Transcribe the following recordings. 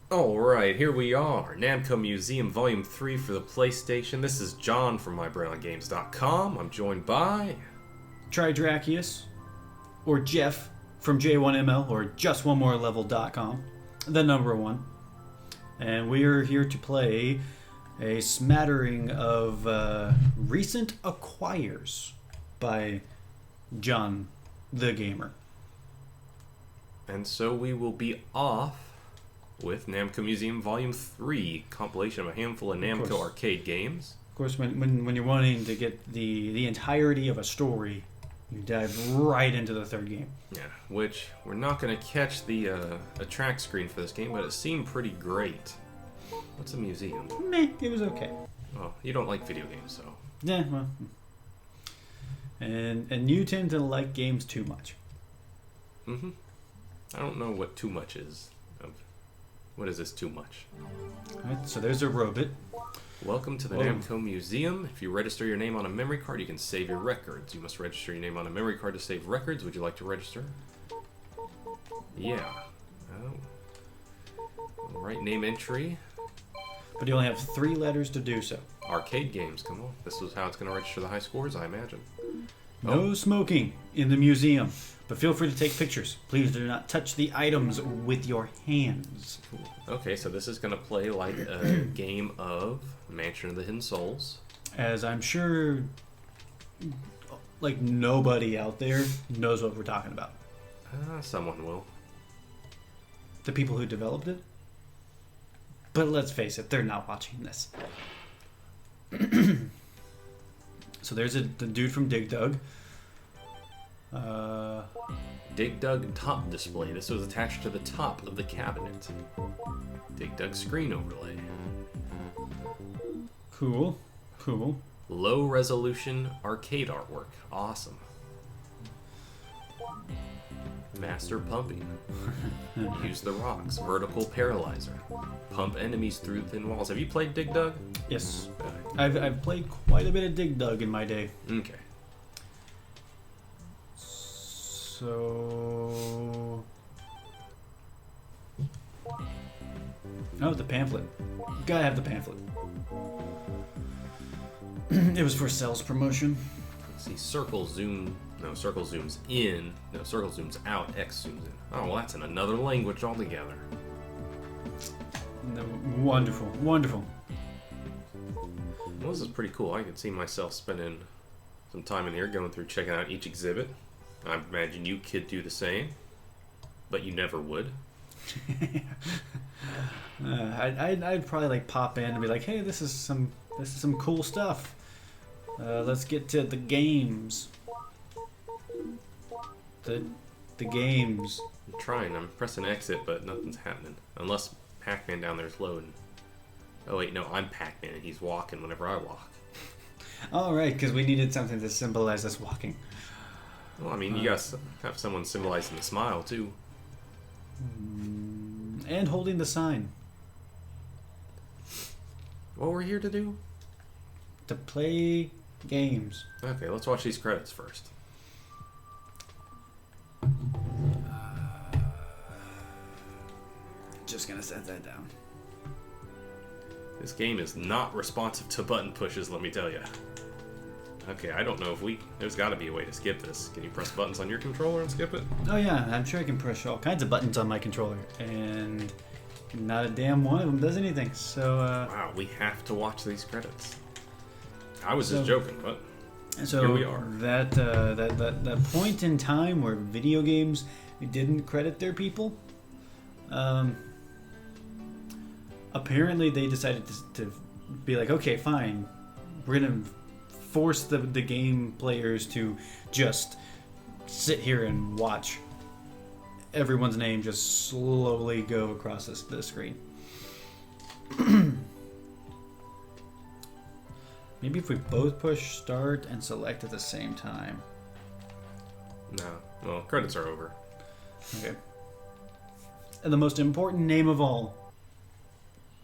Alright, here we are. Namco Museum Volume 3 for the PlayStation. This is John from MyBrainOnGames.com. I'm joined by... Tridrachius, or Jeff from J1ML, or JustOneMoreLevel.com, the number one. And we are here to play a smattering of recent acquires by John the Gamer. And so we will be off with Namco Museum Volume 3, compilation of a handful of Namco arcade games. Of course, when you're wanting to get the entirety of a story, you dive right into the third game. Yeah, which we're not going to catch the a track screen for this game, but it seemed pretty great. What's a museum? Meh, it was okay. Well, you don't like video games, so... Yeah, well... And you tend to like games too much. Mm-hmm. I don't know what too much is. What is this too much? Alright, so there's a robot. Welcome to the Namco Museum. If you register your name on a memory card, you can save your records. You must register your name on a memory card to save records. Would you like to register? Yeah. Oh. Alright, name entry. But you only have 3 letters to do so. Arcade games, come on. This is how it's going to register the high scores, I imagine. No smoking in the museum, but feel free to take pictures. Please do not touch the items with your hands. Okay, so this is going to play like a game of Mansion of the Hidden Souls. As I'm sure, like, nobody out there knows what we're talking about. Someone will. The people who developed it? But let's face it, they're not watching this. So there's the dude from Dig Dug. Dig Dug top display. This was attached to the top of the cabinet. Dig Dug screen overlay. Cool. Low resolution arcade artwork. Awesome. Master pumping. Use the rocks. Vertical paralyzer. Pump enemies through thin walls. Have you played Dig Dug? Yes. I've played quite a bit of Dig Dug in my day. Okay. So... Oh, the pamphlet. Gotta have the pamphlet. It was for sales promotion. Let's see, circle zoom. No, circle zooms in. No, circle zooms out. X zooms in. Oh, well, that's in another language altogether. No, wonderful. Well, this is pretty cool. I can see myself spending some time in here going through checking out each exhibit. I imagine you could do the same, but you never would. I'd probably like pop in and be like, "Hey, this is some cool stuff. Let's get to the games." The games. I'm trying. I'm pressing exit, but nothing's happening. Unless Pac-Man down there's loading. Oh wait, no, I'm Pac-Man and he's walking whenever I walk. All right, because we needed something to symbolize us walking. Well, I mean, you guys have someone symbolizing the smile too. And holding the sign. What we're here to do? To play games. Okay, let's watch these credits first. Just gonna set that down. This game is not responsive to button pushes, let me tell you. Okay, I don't know if there's got to be a way to skip this. Can you press buttons on your controller and skip it? Oh yeah, I'm sure I can push all kinds of buttons on my controller, and not a damn one of them does anything. So wow, we have to watch these credits. I was just joking, but so here we are. That point in time where video games didn't credit their people. Apparently they decided to be like, okay, fine, we're gonna force the game players to just sit here and watch everyone's name just slowly go across the screen. Maybe if we both push start and select at the same time. No, well, credits are over. Okay. And the most important name of all,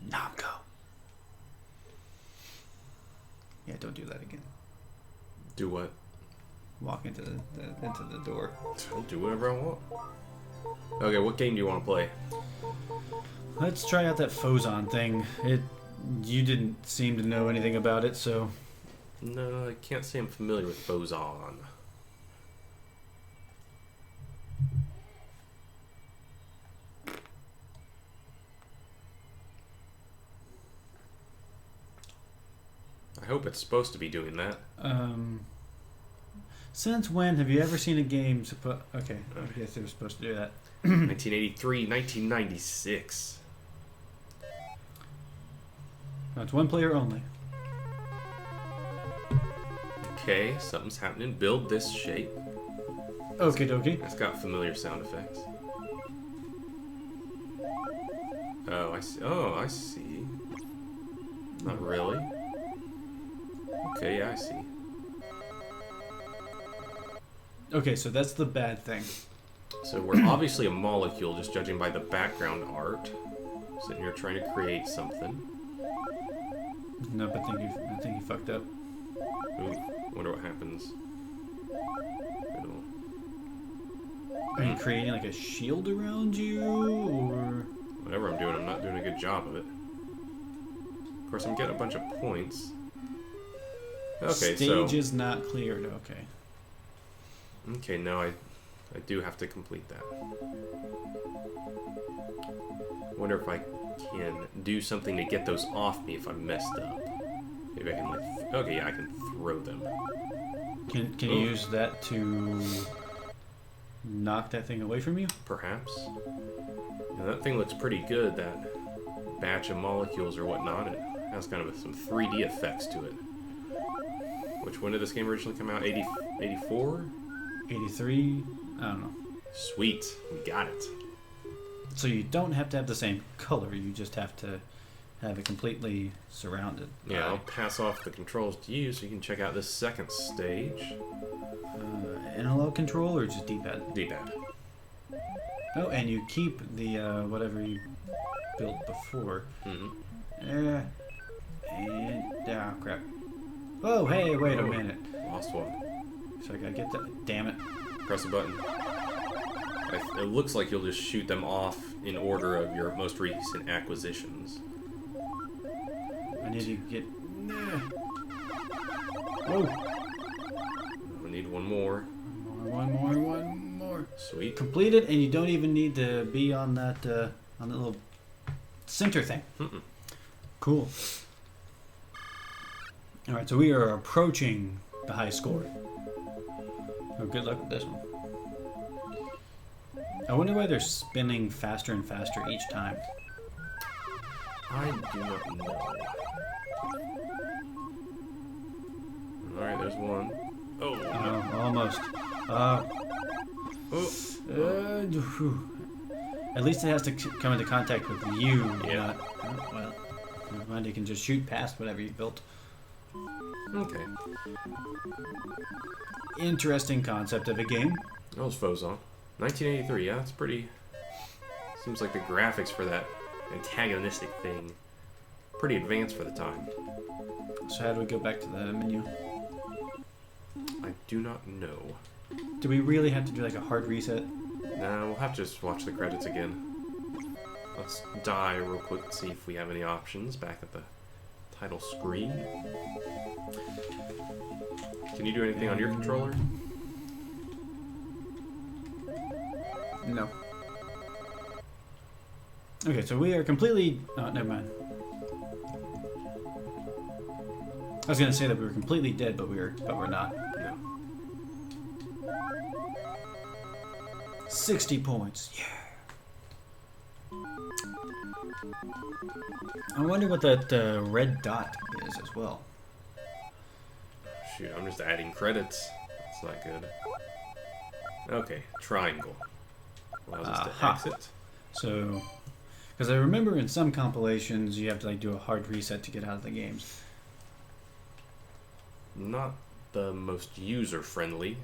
Namco. Yeah, don't do that again. Do what? Walk into the door. I'll do whatever I want. Okay, what game do you want to play? Let's try out that Fozon thing. You didn't seem to know anything about it, so... No, I can't say I'm familiar with Bozon. I hope it's supposed to be doing that. Since when have you ever seen a game... Okay, I guess it was supposed to do that. 1983, 1996. That's one player only. Okay, something's happening. Build this shape. Okie dokie. It's got familiar sound effects. Oh, I see. Oh, I see. Not really. Okay, yeah, I see. Okay, so that's the bad thing. So we're obviously a molecule, just judging by the background art. Sitting here trying to create something. Nope, I think you fucked up. Ooh, wonder what happens. Are you creating like a shield around you, or... Whatever I'm doing, I'm not doing a good job of it. Of course, I'm getting a bunch of points. Okay, Stage is not cleared, okay. Okay, now I do have to complete that. Wonder if I can do something to get those off me if I'm messed up. Maybe I can like... Okay, yeah, I can throw them. Can you use that to knock that thing away from you? Perhaps. Now, that thing looks pretty good, that batch of molecules or whatnot. It has kind of some 3D effects to it. Which, when did this game originally come out? 84? 83? I don't know. Sweet, we got it. So you don't have to have the same color, you just have to have it completely surrounded. Yeah, I'll pass off the controls to you so you can check out this second stage. Analog control or just D-pad? D-pad. Oh, and you keep the whatever you built before. Mm-hmm. And... oh, crap. Oh, hey, wait a minute. Lost one. So I gotta get that... Damn it. Press a button. It looks like you'll just shoot them off in order of your most recent acquisitions. I need to get... Oh! We need one more. One more. Sweet. Complete it, and you don't even need to be on that little center thing. Mm-mm. Cool. Alright, so we are approaching the high score. Oh, good luck with this one. I wonder why they're spinning faster and faster each time. I do not know. Alright, there's one. Oh, almost. At least it has to come into contact with you, yeah. not... well, never mind, it can just shoot past whatever you built. Okay. Interesting concept of a game. That was Fozon. 1983, yeah, that's pretty... Seems like the graphics for that antagonistic thing pretty advanced for the time. So how do we go back to the menu? I do not know. Do we really have to do like a hard reset? Nah, we'll have to just watch the credits again. Let's die real quick and see if we have any options back at the title screen. Can you do anything on your controller? No. Okay, so we are completely... oh, never mind. I was gonna say that we were completely dead, but we're not. No. 60 points. Yeah. I wonder what that red dot is as well. Shoot, I'm just adding credits. That's not good. Okay, triangle. Allows us to exit. So, because I remember in some compilations you have to like do a hard reset to get out of the games. Not the most user-friendly.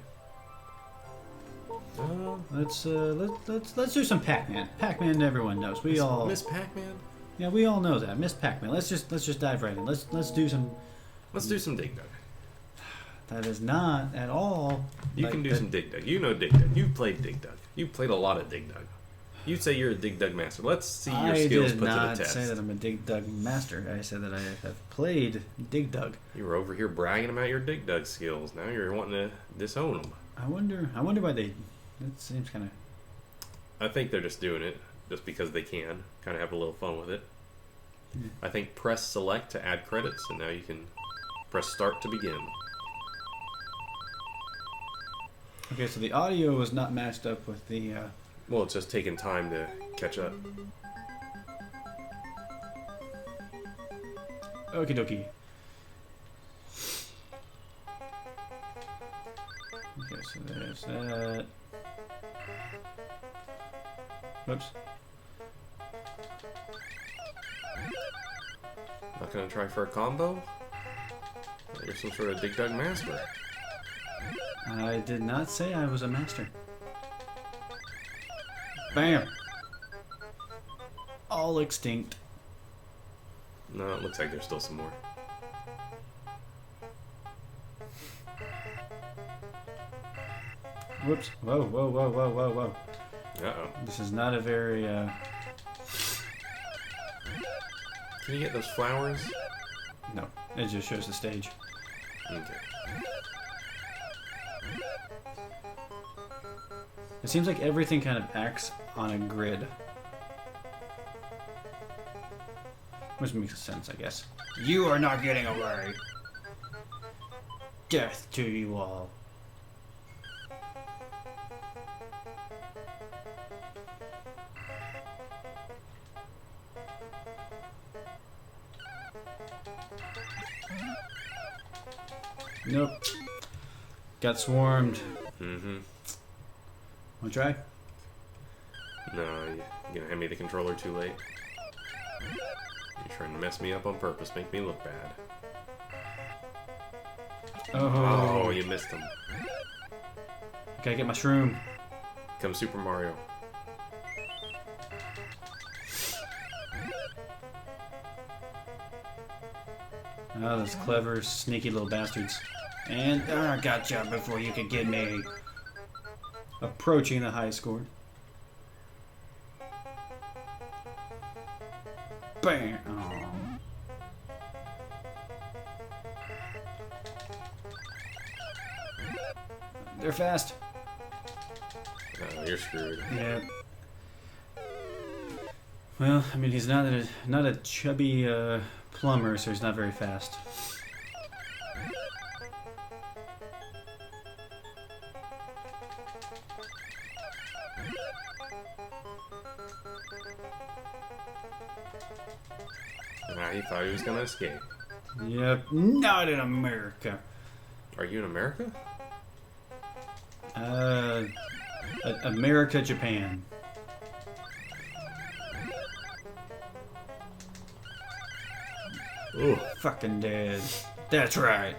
Let's do some Pac-Man. Pac-Man, everyone knows. We all Miss Pac-Man. Yeah, we all know that. Miss Pac-Man. Let's just dive right in. Let's do some. Let's do some Dig Dug. That is not at all. You like can do the... some Dig Dug. You know Dig Dug. You've played Dig Dug. You've played a lot of Dig Dug. You say you're a Dig Dug master. Let's see your I skills did put to not the test. say that I'm a Dig Dug master. I said that I have played Dig Dug. You were over here bragging about your Dig Dug skills. Now you're wanting to disown them. I wonder why they. That seems kind of. I think they're just doing it just because they can. Kind of have a little fun with it. I think press select to add credits, and now you can press start to begin. Okay, so the audio was not matched up with the. Well, it's just taking time to catch up. Okie dokie. Okay, so there's that. Whoops. Not gonna try for a combo? You're some sort of Dig Dug master. I did not say I was a master. Bam! All extinct. No, it looks like there's still some more. Whoops. Whoa, whoa, whoa, whoa, whoa, whoa. Uh-oh. This is not a very, Can you get those flowers? No, it just shows the stage. Okay. It seems like everything kind of acts on a grid. Which makes sense, I guess. You are not getting away! Death to you all. Nope. Got swarmed. Mm-hmm. Wanna try? No, you're gonna hand me the controller too late. You're trying to mess me up on purpose, make me look bad. Oh, you missed him. Gotta get my shroom. Come Super Mario. Oh, those clever, sneaky little bastards. And I gotcha before you could get me. Approaching the high score. Bam! Oh. They're fast. Oh, you're screwed. Yeah. Well, I mean, he's not a chubby plumber, so he's not very fast. He thought he was gonna escape. Yep, not in America. Are you in America? America, Japan. Ooh. Fucking dead. That's right.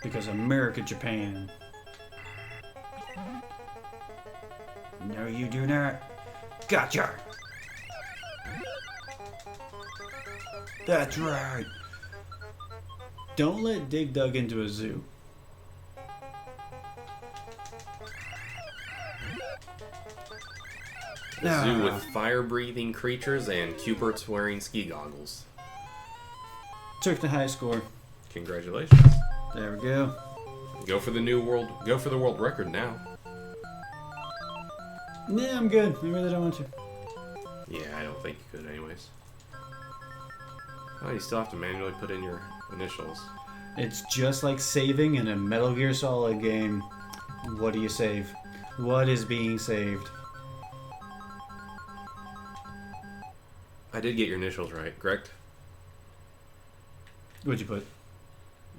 Because America, Japan. No, you do not. Gotcha. That's right. Don't let Dig Dug into a zoo. A zoo with fire-breathing creatures and Cuberts wearing ski goggles. Took the high score. Congratulations. There we go. Go for the world record now. Yeah, I'm good. I really don't want to. Yeah, I don't think you could anyways. Oh, you still have to manually put in your initials. It's just like saving in a Metal Gear Solid game. What do you save? What is being saved? I did get your initials right, correct? What'd you put?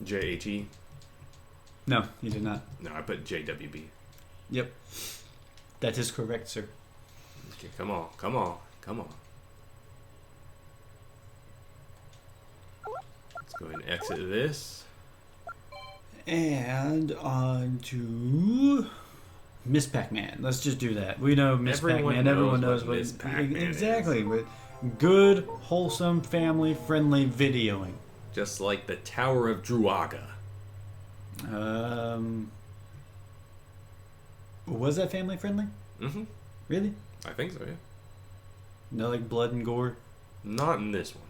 J-H-E? No, you did not. No, I put J-W-B. Yep. That is correct, sir. Okay, come on, come on, come on. Let's go ahead and exit this. And on to Miss Pac-Man. Let's just do that. We know Miss Pac-Man. Everyone knows what Miss Pac-Man exactly. is. With good, wholesome, family-friendly videoing. Just like the Tower of Druaga. Was that family friendly? Mm-hmm. Really? I think so, yeah. No, like blood and gore? Not in this one.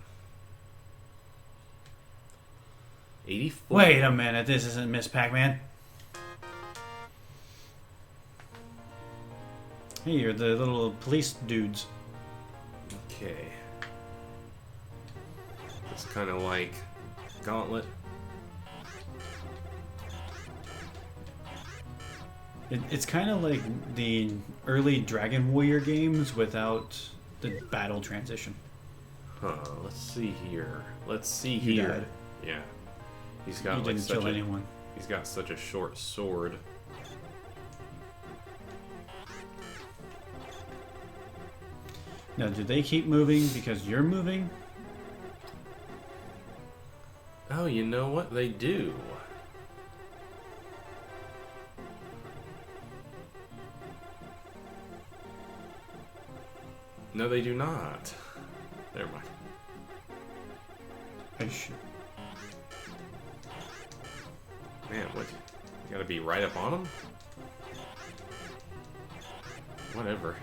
84. Wait a minute, this isn't Miss Pac-Man. Hey, you're the little police dudes. Okay. It's kind of like Gauntlet. It's kind of like the early Dragon Warrior games without the battle transition. Huh, let's see here. Let's see You here. died. Yeah. He's got You like didn't such kill a anyone. he's got such a short sword. Now, do they keep moving because you're moving? Oh, you know what? They do. No, they do not. Never mind. I should. Man, what? You gotta be right up on them? Whatever.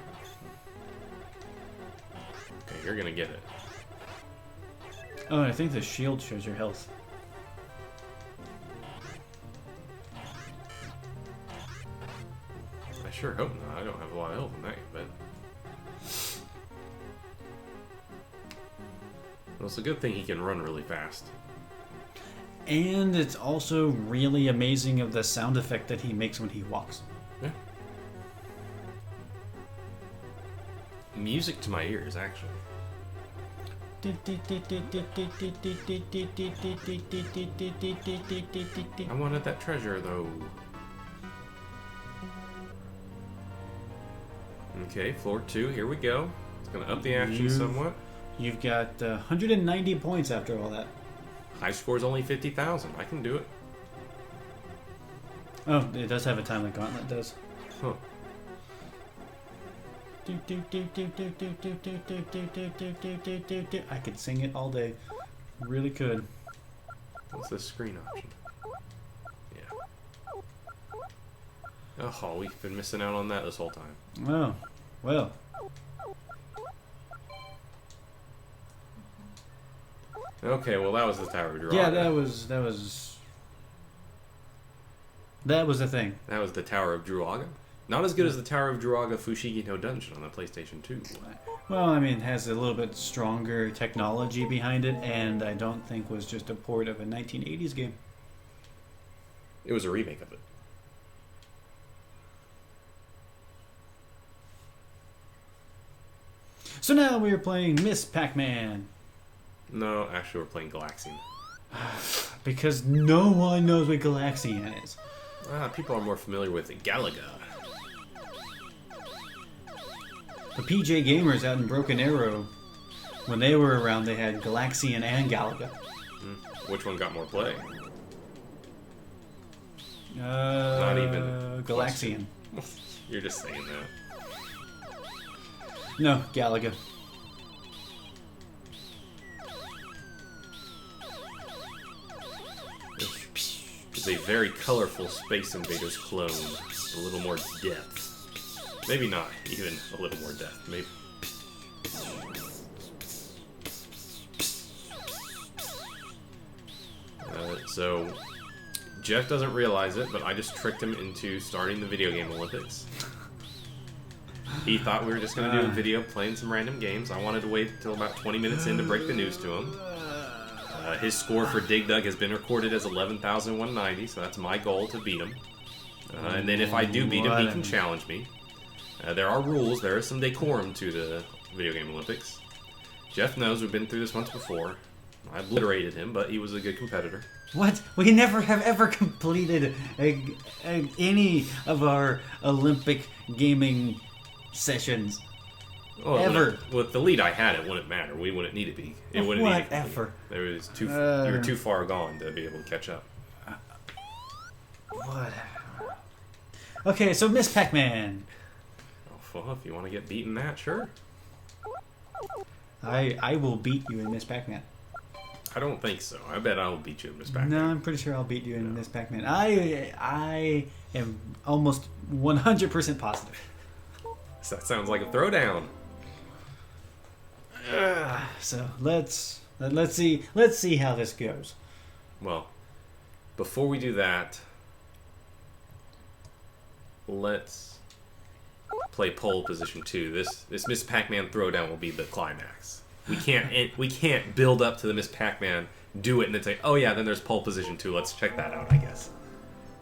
Okay, you're gonna get it. Oh, I think the shield shows your health. I sure hope not. I don't have a lot of health in that, but... Well, it's a good thing he can run really fast. And it's also really amazing of the sound effect that he makes when he walks. Yeah. Music to my ears, actually. I wanted that treasure, though. Okay, floor 2, here we go. It's gonna up the action somewhat. You've got 190 points after all that. High score's only 50,000. I can do it. Oh, it does have a time like Gauntlet does. Huh. I could sing it all day. Really could. What's the screen option? Yeah. Oh, we've been missing out on that this whole time. Oh, well. Okay, well that was the Tower of Draw. Yeah, that was the thing. That was the Tower of Druaga. Not as good as the Tower of Druaga Fushigi no Dungeon on the PlayStation 2. Well, I mean, it has a little bit stronger technology behind it, and I don't think was just a port of a 1980s game. It was a remake of it. So now we are playing Miss Pac-Man. No, actually we're playing Galaxian. Because no one knows what Galaxian is. People are more familiar with Galaga. The PJ Gamers out in Broken Arrow, when they were around, they had Galaxian and Galaga. Which one got more play? Not even Galaxian. You're just saying that. No, Galaga. It's a very colorful Space Invaders clone with a little more depth. Maybe not even a little more depth. Maybe. So Jeff doesn't realize it, but I just tricked him into starting the video game Olympics. He thought we were just going to do a video playing some random games. I wanted to wait until about 20 minutes in to break the news to him. His score for Dig Dug has been recorded as 11,190, so that's my goal, to beat him. And then if I do beat him, he can challenge me. There are rules. There is some decorum to the Video Game Olympics. Jeff knows we've been through this once before. I obliterated him, but he was a good competitor. What? We never have ever completed any of our Olympic gaming sessions. Well, ever. With the lead I had, it wouldn't matter. We wouldn't need to be. It wouldn't need to be. Whatever. There was you were too far gone to be able to catch up. Whatever. Okay, so Miss Pac-Man. Oh, well, if you want to get beaten that, sure. I will beat you in Miss Pac-Man. I don't think so. I bet I'll beat you in Miss Pac-Man. No, I'm pretty sure I'll beat you in Miss Pac-Man. I am almost 100% positive. So that sounds like a throwdown. So let's see how this goes. Well, before we do that, let's play pole position 2. This Miss Pac-Man throwdown will be the climax. We can't build up to the Miss Pac-Man, do it, and then say, oh yeah, then there's pole position 2. Let's check that out, I guess.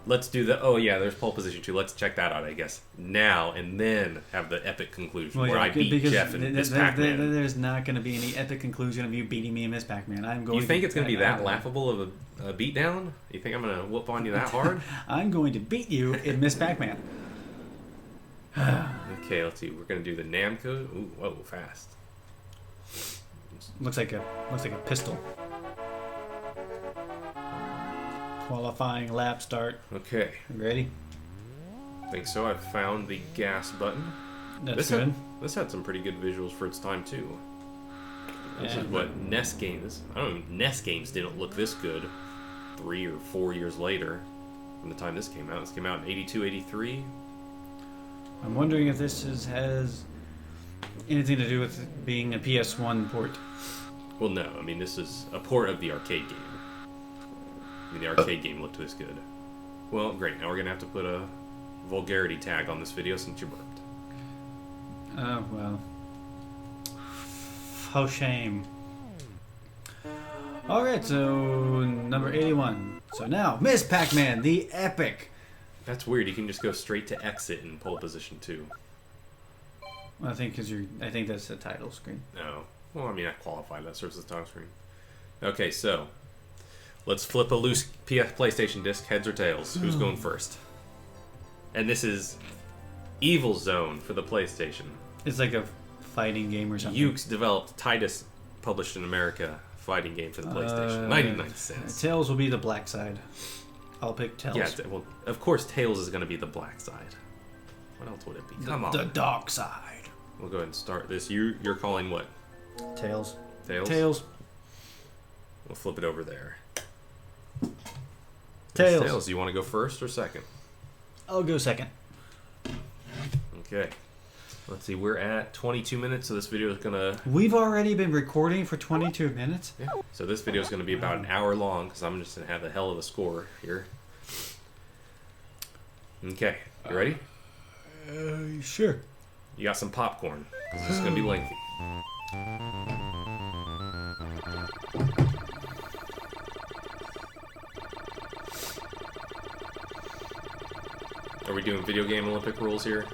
Let's do the, oh yeah, there's pole position 2. Let's check that out, I guess. Now, and then have the epic conclusion where I beat Jeff and Miss Pac-Man. There's not going to be any epic conclusion of you beating me in Miss Pac-Man. You think it's going to be that laughable of a beatdown? You think I'm going to whoop on you that hard? I'm going to beat you in Miss Pac-Man. Okay, let's see. We're going to do the Namco. Ooh, whoa, fast. Looks like a pistol. Qualifying lap start. Okay. Ready? I think so. I've found the gas button. That's good. This had some pretty good visuals for its time too. This is what NES games. NES games didn't look this good 3 or 4 years later from the time this came out. This came out in 82, 83. I'm wondering if this has anything to do with it being a PS1 port. Well, no. I mean, this is a port of the arcade game. I mean, the arcade game looked this good. Well, great. Now we're going to have to put a vulgarity tag on this video since you burped. Oh, well. How shame. Alright, so number 81. So now, Miss Pac-Man, the epic. That's weird. You can just go straight to exit in pole position 2. I think I think that's the title screen. No. Well, I mean, I qualified. That serves as the title screen. Okay, so let's flip a loose PlayStation disc, heads or tails. Who's going first? And this is Evil Zone for the PlayStation. It's like a fighting game or something. Ukes developed, Titus published in America, fighting game for the PlayStation. 99 cents. Tails will be the black side. I'll pick Tails. Yeah, well, of course Tails is going to be the black side. What else would it be? Come on. The dark side. We'll go ahead and start this. You're calling what? Tails. Tails? Tails. We'll flip it over there. Tails. Tails, do you want to go first or second? I'll go second. Okay. Let's see, we're at 22 minutes, so this video is going to... We've already been recording for 22 minutes? Yeah. So this video is going to be about an hour long, because I'm just going to have a hell of a score here. Okay, you ready? Sure. You got some popcorn, because this is going to be lengthy. Are we doing video game Olympic rules here?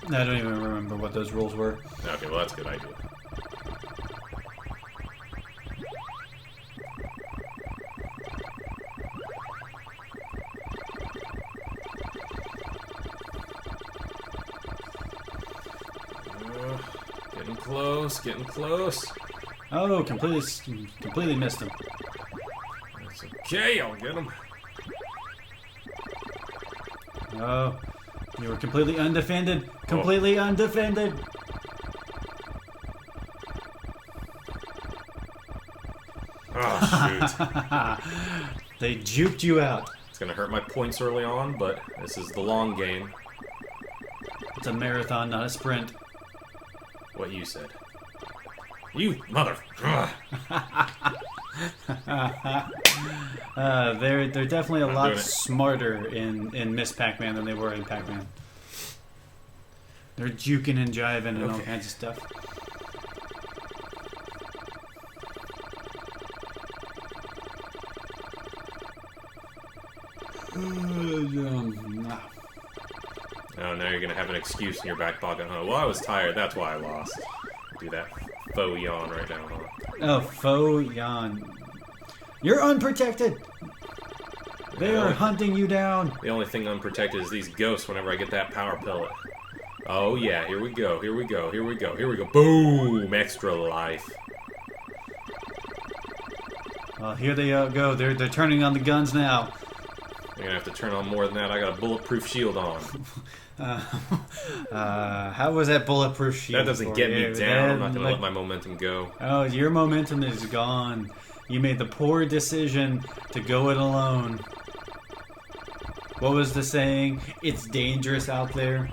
I don't even remember what those rules were. Okay, well that's a good idea. Getting close, getting close. Oh, completely missed him. That's okay, I'll get him. Oh, you were completely undefended. Completely undefended. Oh, shoot. They juked you out. It's going to hurt my points early on, but this is the long game. It's a marathon, not a sprint. What you said. You mother... They're definitely a lot smarter in Miss Pac-Man than they were in Pac-Man. They're juking and jiving and all kinds of stuff. Oh, now you're gonna have an excuse in your back pocket, huh? Well, I was tired, that's why I lost. Do that faux yawn right now, huh? Oh, faux yawn. You're unprotected! They are hunting you down! The only thing unprotected is these ghosts whenever I get that power pellet. Oh yeah, here we go, here we go, here we go, here we go. Boom! Extra life. Well, here they go. They're turning on the guns now. I'm gonna have to turn on more than that. I got a bulletproof shield on. How was that bulletproof shield? That doesn't get me down. I'm not gonna let my momentum go. Oh, your momentum is gone. You made the poor decision to go it alone. What was the saying? It's dangerous out there.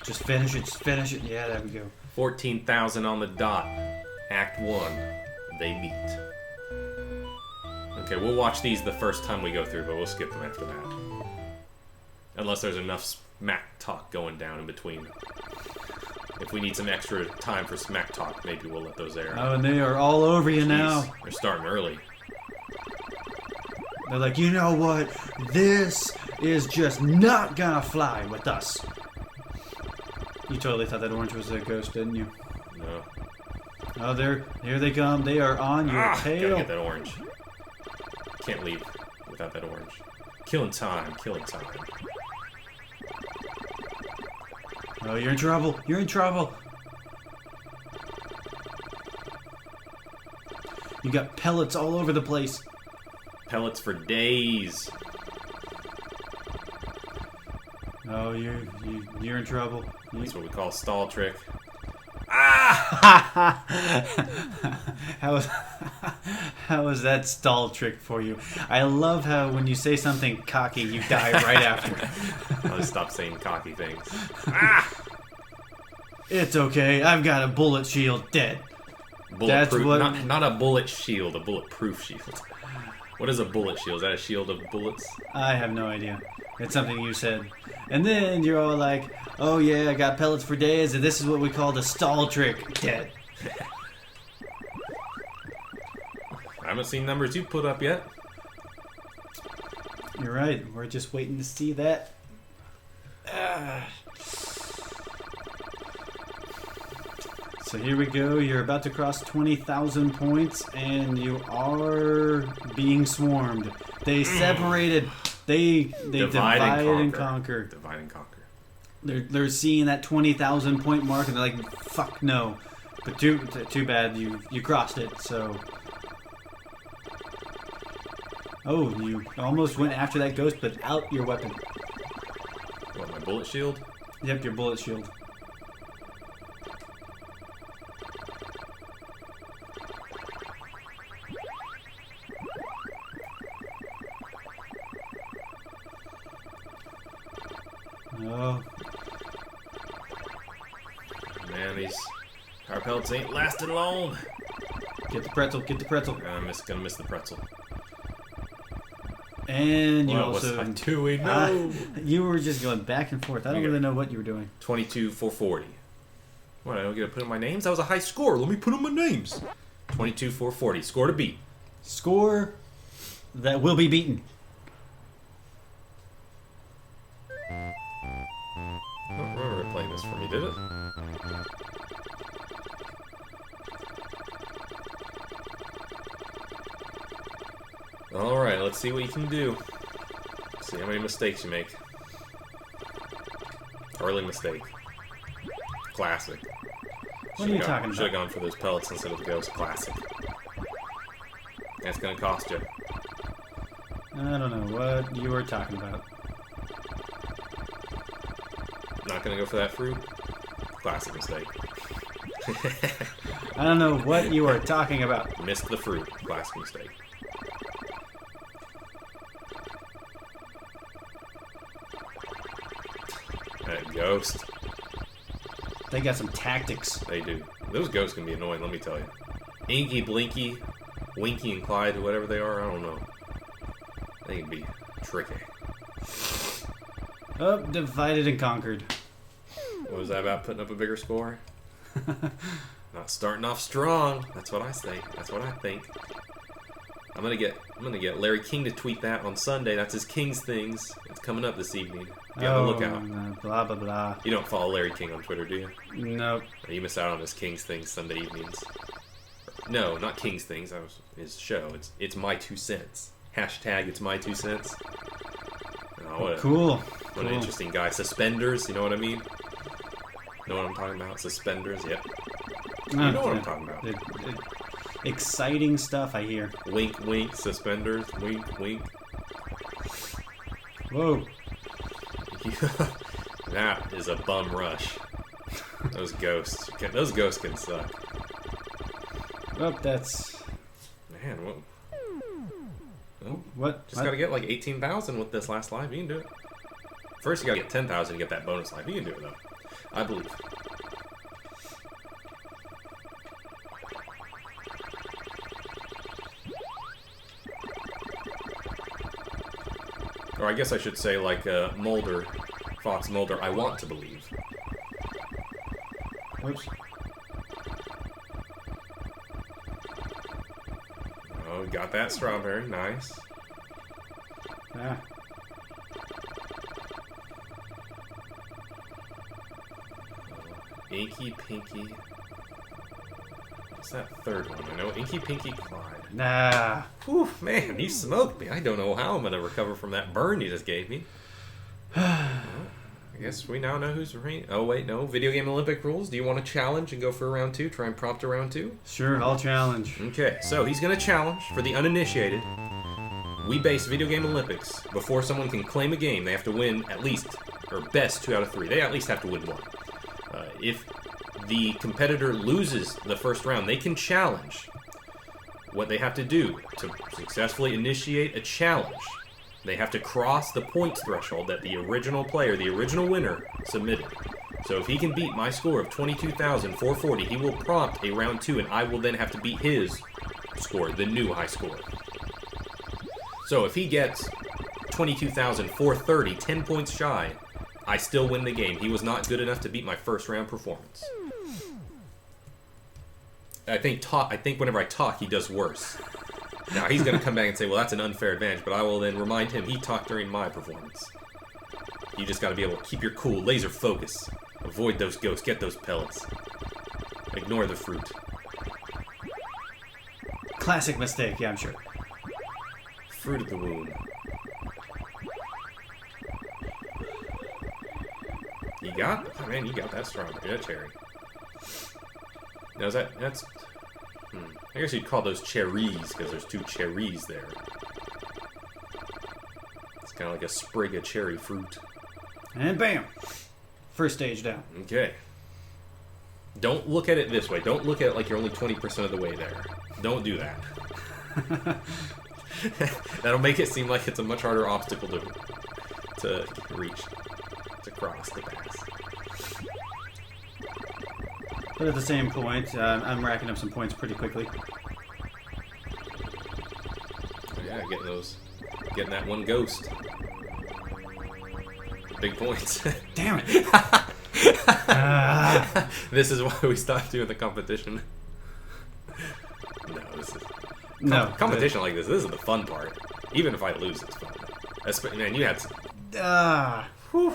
Just finish it, just finish it. Yeah, there we go. 14,000 on the dot. Act 1. They beat. Okay, we'll watch these the first time we go through, but we'll skip them after that. Unless there's enough smack talk going down in between. If we need some extra time for smack talk, maybe we'll let those air. Oh, and they are all over you now. They're starting early. They're like, you know what? This is just not gonna fly with us. You totally thought that orange was a ghost, didn't you? No. Oh, here they come. They are on your tail. Gotta get that orange. Can't leave without that orange. Killing time, killing time. Oh, you're in trouble. You're in trouble. You got pellets all over the place. Pellets for days. Oh, you're in trouble. That's what we call a stall trick. How was that stall trick for you? I love how when you say something cocky, you die right after. I'll just stop saying cocky things. It's okay. I've got a bullet shield. Dead. Bulletproof. That's what. Not a bullet shield. A bulletproof shield. What is a bullet shield? Is that a shield of bullets? I have no idea. It's something you said. And then you're all like, oh yeah, I got pellets for days, and this is what we call the stall trick. Dead. I haven't seen numbers you put up yet. You're right. We're just waiting to see that. So here we go. You're about to cross 20,000 points, and you are being swarmed. They separated. They divide and conquer. Divide and conquer. They're seeing that 20,000 point mark, and they're like, "Fuck no!" But too bad you crossed it. So, oh, you almost went after that ghost, but out your weapon. What, my bullet shield? Yep, your bullet shield. Oh. Man, these power pellets ain't lasting long. Get the pretzel, get the pretzel. I'm gonna miss the pretzel. And you What also... was I doing? No! You were just going back and forth. I don't really know what you were doing. 22,440. What, I don't get to put in my names? That was a high score. Let me put in my names. 22,440. Score to beat. Score that will be beaten. I don't remember it playing this for me, did it? Alright, let's see what you can do. See how many mistakes you make. Early mistake. Classic. What are you talking about? Should have gone for those pellets instead of the ghost. Classic. That's gonna cost you. I don't know what you were talking about. Not gonna go for that fruit? Classic mistake. I don't know what you are talking about. Missed the fruit. Classic mistake. That ghost. They got some tactics. They do. Those ghosts can be annoying, let me tell you. Inky, Blinky, Winky, and Clyde, or whatever they are, I don't know. They can be tricky. Oh, divided and conquered. What was that about putting up a bigger score? Not starting off strong. That's what I say. That's what I think. I'm gonna get Larry King to tweet that on Sunday. That's his King's Things. It's coming up this evening. Be on the lookout. Blah blah blah. You don't follow Larry King on Twitter, do you? Nope. You miss out on his King's Things Sunday evenings. No, not King's Things. That was his show. It's my 2 cents. Hashtag it's my 2 cents. Oh, Cool. What an interesting guy. Suspenders, you know what I mean? Know what I'm talking about? Suspenders, yep. You know what I'm talking about. Exciting stuff, I hear. Wink, wink, suspenders, wink, wink. Whoa. That is a bum rush. Those ghosts can suck. Oh, that's... Man, what? Oh, What? just gotta get like 18,000 with this last life. You can do it. First, you gotta get 10,000 to get that bonus life. You can do it though. I believe. Or I guess I should say like Mulder, Fox Mulder, I want to believe. Oops. Oh, got that strawberry. Nice. Ah. Inky Pinky. What's that third one? I know Inky Pinky Clyde. Nah. Whew, man, you smoked me. I don't know how I'm gonna recover from that burn you just gave me. I guess we now know who's right. Oh wait, no. Video Game Olympic rules. Do you want to challenge and go for a round 2? Try and prompt a round 2? Sure, I'll challenge. Okay, so he's gonna challenge for the uninitiated. We base Video Game Olympics. Before someone can claim a game, they have to win at least, or best 2 out of 3. They at least have to win 1. If the competitor loses the first round, they can challenge. What they have to do to successfully initiate a challenge, they have to cross the points threshold that the original player, the original winner, submitted. So if he can beat my score of 22,440, he will prompt a round 2, and I will then have to beat his score, the new high score. So if he gets 22,430, 10 points shy, I still win the game. He was not good enough to beat my first round performance. I think whenever I talk, he does worse. Now, he's going to come back and say, well, that's an unfair advantage, but I will then remind him he talked during my performance. You just got to be able to keep your cool, laser focus. Avoid those ghosts, get those pellets. Ignore the fruit. Classic mistake, yeah, I'm sure. Fruit of the womb. You got, oh man, you got that strawberry, that cherry. Now that's, I guess you'd call those cherries, because there's 2 cherries there. It's kind of like a sprig of cherry fruit. And bam! First stage down. Okay. Don't look at it this way. Don't look at it like you're only 20% of the way there. Don't do that. That'll make it seem like it's a much harder obstacle to reach, to cross, to pass. But at the same point, I'm racking up some points pretty quickly. Oh, yeah, getting that one ghost. Big points. Damn it! This is why we stopped doing the competition. No, this is competition like this. This is the fun part. Even if I lose, it's fun. Man, you had. Whew.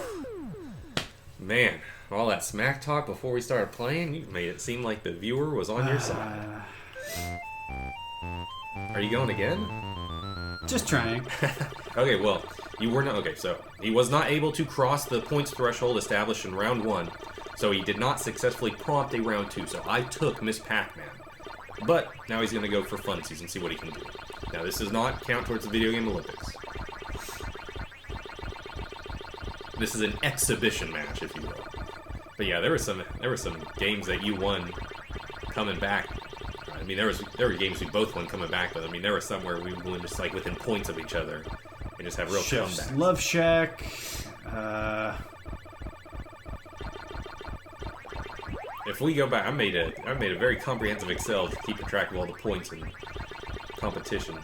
Man, all that smack talk before we started playing, you made it seem like the viewer was on your side. Are you going again? Just trying. Okay, well, you were not. Okay, so he was not able to cross the points threshold established in round 1, so he did not successfully prompt a round 2. So I took Miss Pac-Man, but now he's going to go for funsies and see what he can do. Now, this does not count towards the Video Game Olympics. This is an exhibition match, if you will. But yeah, there were some games that you won coming back. I mean, there were games we both won coming back, but I mean, there were some where we won just like within points of each other and just have real comebacks. Love Shack. If we go back, I made a very comprehensive Excel to keep track of all the points and competition.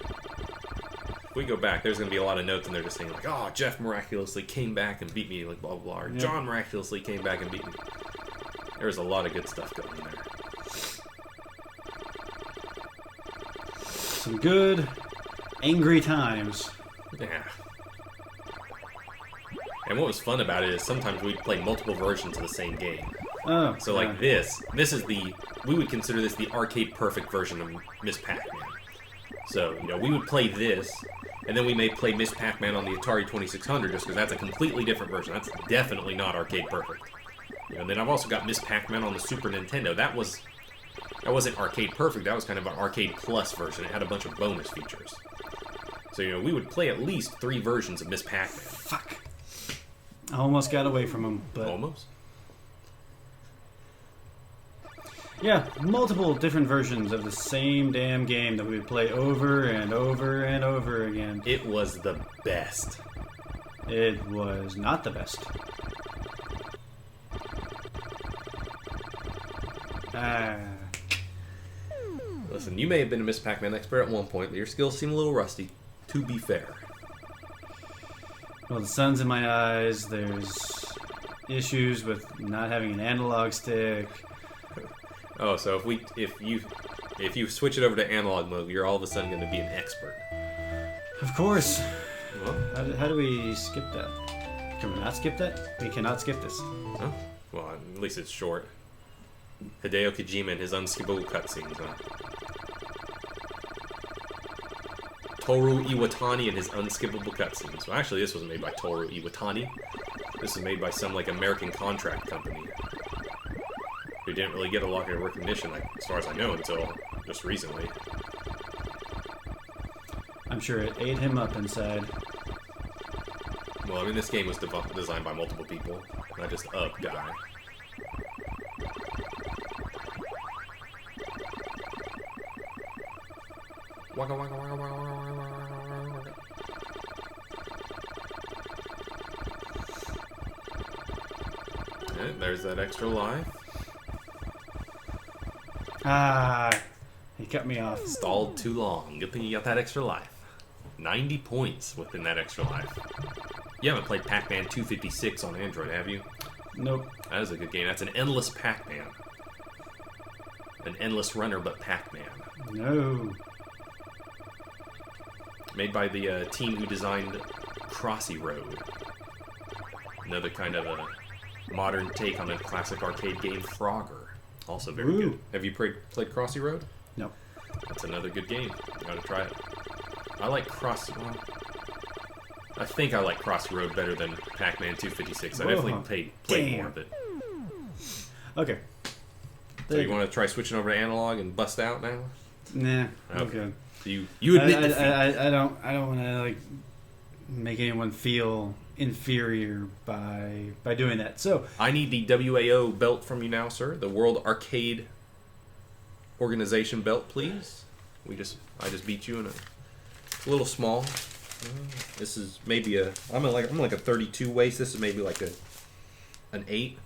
If we go back, there's going to be a lot of notes in there just saying like, oh, Jeff miraculously came back and beat me, like blah, blah, blah. Or John miraculously came back and beat me. There's a lot of good stuff going in there. Some good, angry times. Yeah. And what was fun about it is sometimes we'd play multiple versions of the same game. Oh. So like this is we would consider this the arcade perfect version of Miss Pac-Man. So, you know, we would play this, and then we may play Miss Pac-Man on the Atari 2600 just because that's a completely different version. That's definitely not arcade perfect. You know, and then I've also got Miss Pac-Man on the Super Nintendo. That wasn't arcade perfect. That was kind of an arcade plus version. It had a bunch of bonus features. So, you know, we would play at least 3 versions of Miss Pac-Man. Fuck. I almost got away from him, but Almost. yeah, multiple different versions of the same damn game that we would play over and over and over again. It was the best. It was not the best. Ah. Listen, you may have been a Miss Pac-Man expert at one point, but your skills seem a little rusty, to be fair. Well, the sun's in my eyes. There's issues with not having an analog stick. Oh, so if you switch it over to analog mode, you're all of a sudden going to be an expert. Of course. Well, How do we skip that? Can we not skip that? We cannot skip this. huh? Well, at least it's short. Hideo Kojima and his unskippable cutscenes, huh? Toru Iwatani and his unskippable cutscenes. Well, actually, this wasn't made by Toru Iwatani. This was made by some, like, American contract company who didn't really get a lot of recognition, like, as far as I know, until just recently. I'm sure it ate him up inside. Well, I mean, this game was designed by multiple people, not just a guy. Waka waka waka waka waka waka waka. And there's that extra life. Ah, he cut me off. Stalled too long. Good thing you got that extra life. 90 points within that extra life. You haven't played Pac-Man 256 on Android, have you? Nope. That is a good game. That's an endless Pac-Man. An endless runner, but Pac-Man. No. Made by the team who designed Crossy Road. Another kind of a modern take on a classic arcade game, Frogger. Also very Ooh. good. Have you played Crossy Road? No. That's another good game. You gotta try it. I like Crossy... Well, I think I like Crossy Road better than Pac-Man 256. I definitely played more of it. Okay. So you want to try switching over to analog and bust out now? Nah. I'm Okay. good. You admit defeat. I don't want to like make anyone feel inferior by doing that. So I need the WAO belt from you now, sir. The World Arcade Organization belt, please. I just beat you in a little small. This is maybe I'm like a 32 waist. This is maybe like an 8.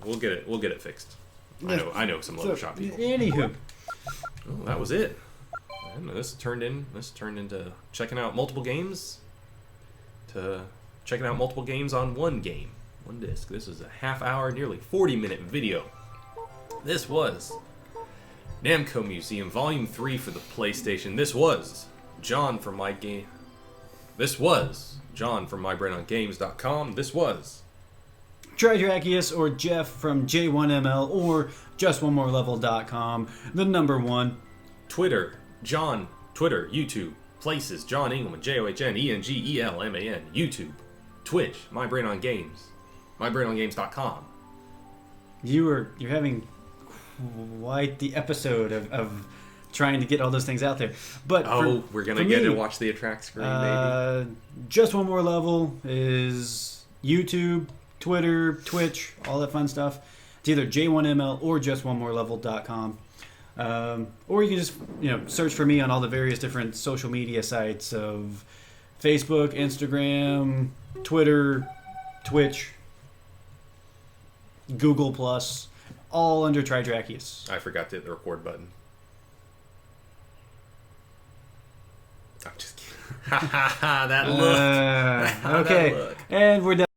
We'll get it fixed. I know some leather shop people. Anywho, Oh, that was it. And this turned into checking out multiple games to checking out multiple games on one game, one disc. This is a half-hour, nearly 40-minute video. This was Namco Museum Volume 3 for the PlayStation. This was John from This was John from MyBrainOnGames.com. This was Tridrakius or Jeff from J1ML or JustOneMoreLevel.com. The number one. Twitter, John, Twitter, YouTube, Places, John Engelman, JohnEngelman, YouTube, Twitch, MyBrainOnGames, MyBrainOnGames.com. You're having quite the episode of trying to get all those things out there. But we're gonna get to watch the attract screen, maybe. Just One More Level is YouTube, Twitter, Twitch, all that fun stuff. It's either J1ML or JustOneMoreLevel.com. Or you can just search for me on all the various different social media sites of Facebook, Instagram, Twitter, Twitch, Google Plus, all under Tridrakius. I forgot to hit the record button. I'm just kidding. That look. Okay, That look. and we're done.